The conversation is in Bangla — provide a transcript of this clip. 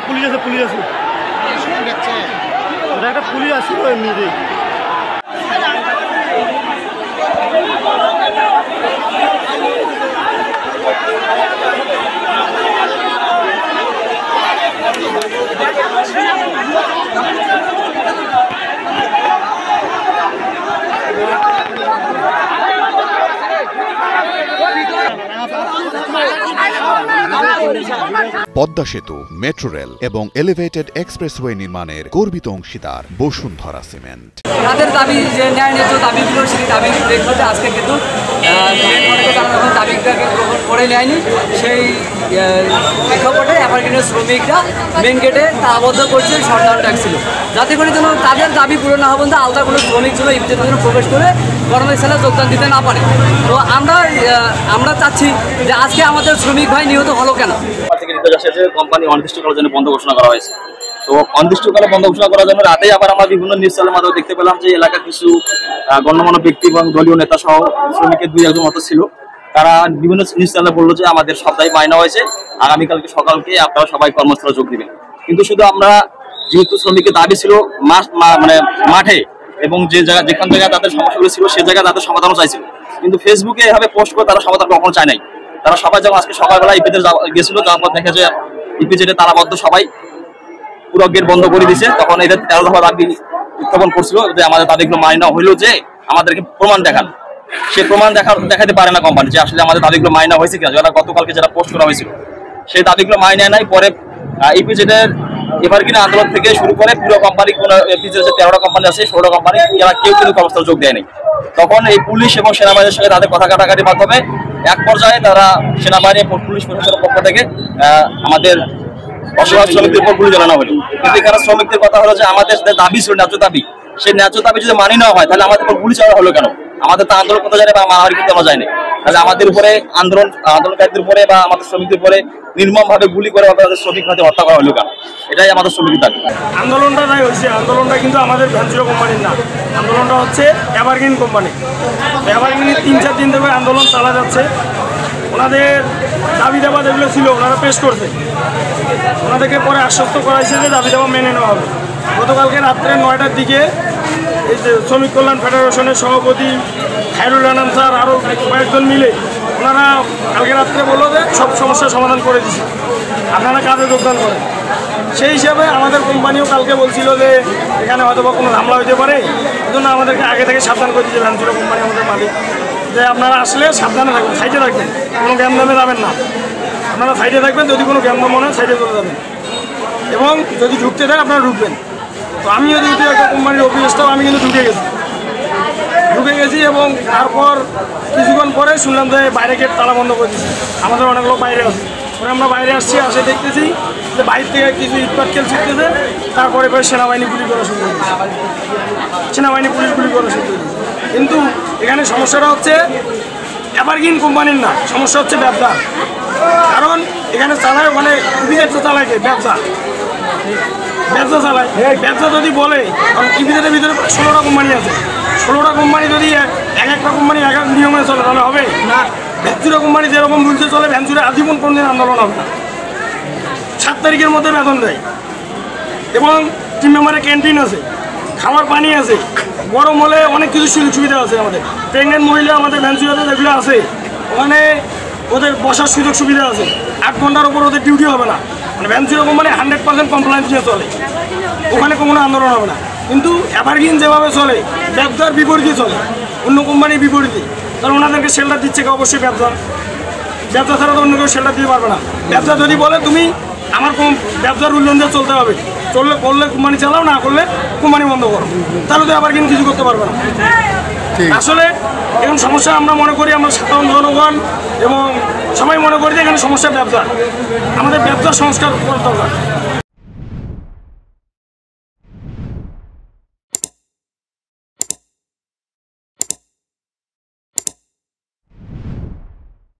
পুলিশ আছে ওটা একটা পুলিশ আসছিল এমনিতেই। পদ্মা সেতু, মেট্রো রেল এবং এলিভেটেড এক্সপ্রেসওয়ে নির্মাণের গর্বিত অংশীদার বসুন্ধরা সিমেন্ট। তাদের দাবি যে ন্যায় ন্যায্য দাবিগুলো, সেই দাবি দেখতে আজকে কিন্তু তারা যখন দাবিটাকে গ্রহণ করে নেয়নি, সেই প্রেক্ষাপটে এভারগ্রিনের শ্রমিকরা মেন গেটে তালাবদ্ধ করছে, শটডাউন ডাকছিল, যাতে করে যেন তাদের দাবি পূরণ না হবে, আলাদা কোনো শ্রমিক ছিল ইপিজেডের জন্য প্রবেশ করে কর্মশালা যোগদান দিতে না পারে। তো আমরা চাচ্ছি যে আজকে আমাদের শ্রমিক ভাই নিহত হলো কেন? কোম্পানি অনির্দিষ্টকালের জন্য বন্ধ ঘোষণা করা হয়েছে। তো অনির্দিষ্টকালে বন্ধ ঘোষণা করার জন্য রাতেই আবার আমরা বিভিন্ন নিউজ চ্যানেলের মাধ্যমে দেখতে পেলাম যে এলাকার কিছু গণ্যমান্য ব্যক্তি এবং দলীয় নেতা সহ শ্রমিকের 2-1 মতো ছিল, তারা বিভিন্ন নিউজ চ্যানেলে বললো যে আমাদের সপ্তাহে মাইনা হয়েছে, আগামীকালকে সকালকে আপনারা সবাই কর্মস্থলে যোগ দিবেন। কিন্তু শুধু আমরা যেহেতু শ্রমিকের দাবি ছিল মানে মাঠে এবং যেখান জায়গায় তাদের সমস্যাগুলো ছিল সে জায়গায় তাদের সমাধানও চাইছিল, কিন্তু ফেসবুকে এভাবে পোস্ট করে তারা সমাধান কখনো চায় নাই। তারা সবাই যখন আজকে সকালবেলা ইপিজেড গেছিল, যাওয়ার পর দেখে যে ইপিজেডে তালাবদ্ধ সবাই পুরো গেট বন্ধ করে দিয়েছে। তখন এদের 13 দফা দাবি উত্থাপন করছিল যে আমাদের দাবিগুলো মাইনা হইলো, যে আমাদেরকে প্রমাণ দেখান। সে প্রমাণ দেখাতে পারে না কোম্পানি যে আসলে আমাদের দাবিগুলো মাইনা হয়েছে কিনা। যারা গতকালকে যেটা পোস্ট করা হয়েছিল সেই দাবিগুলো মাইনা নাই। পরে ইপিজেডের এভারগ্রিন আন্দোলন থেকে শুরু করে পুরো কোম্পানি, কোন ইপিজেডের যে 13টা কোম্পানি আছে 16টা কোম্পানি, যারা কেউ কিন্তু কর্মস্থলে যোগ দেয়নি। তখন এই পুলিশ এবং সেনাবাহিনীর সঙ্গে তাদের কথা কাটাকাটির মাধ্যমে এক পর্যায়ে তারা সেনাবাহিনী পুলিশ প্রশাসনের পক্ষ থেকে আমাদের অসহায় শ্রমিকদের উপর গুলি চালানো হলো। কিন্তু এখানে শ্রমিকদের কথা হলো যে আমাদের দাবি ছিল ন্যায্য দাবি, সেই ন্যায্য দাবি যদি মানি নেওয়া হয় তাহলে আমাদের উপর গুলি চালানো হলো কেন? আমাদের তো আন্দোলন করতে যায় না বা মারামারি করতে যায়নি, তাহলে আমাদের উপরে আন্দোলনকারীদের উপরে বা আমাদের শ্রমিকদের উপরে নির্মমভাবে গুলি করে আমাদের শ্রমিক হাতে হত্যা করা হলো কেন? এটাই আমাদের শ্রমিকের দাবি। আন্দোলনটা তাই হচ্ছে, আন্দোলনটা কিন্তু আমাদের ভ্যানচুরা কোম্পানির না, আন্দোলনটা হচ্ছে এভারগ্রিন কোম্পানি। এভারগ্রিনের 3-4 দিন ধরে আন্দোলন চালা যাচ্ছে। ওনাদের দাবি দাবা যেগুলো ছিল ওনারা পেশ করছে, ওনাদেরকে পরে আশ্বস্ত করা হয়েছে যে দাবি দাবা মেনে নেওয়া হবে। গতকালকে রাত্রে 9টার দিকে এই যে শ্রমিক কল্যাণ ফেডারেশনের সভাপতি খায়রুল আনাম স্যার আরও কয়েকজন মিলে ওনারা কালকে রাত্রে বললো যে সব সমস্যার সমাধান করে দিচ্ছে, আপনারা কাজে যোগদান করেন। সেই হিসাবে আমাদের কোম্পানিও কালকে বলছিল যে এখানে হয়তো বা কোনো হামলা হতে পারে, এই জন্য আমাদেরকে আগে থেকে সাবধান করে দিয়েছে ভ্যানচুরা কোম্পানি আমাদের মালিক, যে আপনারা আসলে সাবধানে থাকবেন, সাইডে থাকবেন, কোনো গ্যামদামে যাবেন না, আপনারা সাইডে থাকবেন, যদি কোনো গ্যামদাম মনে হয় সাইডে চলে যাবেন, এবং যদি ঢুকতে দেয় আপনারা ঢুকবেন। তো আমিও যেহেতু একটা কোম্পানির অফিসটাও আমি কিন্তু ঢুকে গেছি এবং তারপর কিছুক্ষণ পরে শুনলাম যে বাইরে গেট তালা বন্ধ করে দিচ্ছে। আমাদের অনেক লোক বাইরে আছে, পরে আমরা বাইরে আসছি, আসে দেখতেছি যে বাইরে থেকে কিছু ইটপাটকেল ছুটতেছে, তারপরে সেনাবাহিনী গুলি করা শুরু করে দিচ্ছে, সেনাবাহিনী পুলিশ গুলি করা শুরু করে দিচ্ছে। কিন্তু এখানে সমস্যাটা হচ্ছে এভারগ্রিন কোম্পানির না, সমস্যা হচ্ছে ব্যবসা। কারণ এখানে চালায় ওখানে ইপিজেড চালায় কে? ব্যবসা চালায়। ব্যবসা যদি বলে, কারণ ইপিজেডের ভিতরে 16টা কোম্পানি আছে, 16টা কোম্পানি যদি একটা কোম্পানি এক নিয়মে চলে তাহলে হবে না। ভ্যানচুরা কোম্পানি যেরকম রুলসে চলে, ভ্যানচুরা আজীবন কোনদিন আন্দোলন হবে না। 7 তারিখের মধ্যে বেতন দেয় এবং টিম মেম্বারের ক্যান্টিন আছে, খাবার পানি আছে, গরম হলে অনেক কিছু সুযোগ সুবিধা আছে। আমাদের প্রেগনেন্ট মহিলা আমাদের ভ্যানচুরাতে যেগুলো আছে ওখানে ওদের বসার সুযোগ সুবিধা আছে, 8 ঘন্টার উপর ওদের ডিউটি হবে না। মানে ভ্যানচুরা কোম্পানি 100% কমপ্লায়েন্স নিয়ে চলে, ওখানে কোনো আন্দোলন হবে না। কিন্তু এভারগ্রিন যেভাবে চলে ব্যবসার বিপরীতে চলে, অন্য কোম্পানির বিপরীতে। কারণ ওনাদেরকে শেল্টার দিচ্ছে অবশ্যই ব্যবসা ছাড়া তো অন্য কেউ শেল্টার দিতে পারবে না। ব্যবসা যদি বলে তুমি আমার ব্যবসার রুল অনুযায়ী চলতে হবে, করলে কোম্পানি চালাও, না করলে কোম্পানি বন্ধ করো, তাহলে তো এভারগ্রিন কিছু করতে পারবে না। আসলে এখন সমস্যা আমরা মনে করি, আমরা সাধারণ জনগণ এবং সবাই মনে করি যে এখানে সমস্যা ব্যবসা, আমাদের ব্যবসার সংস্কার করা দরকার।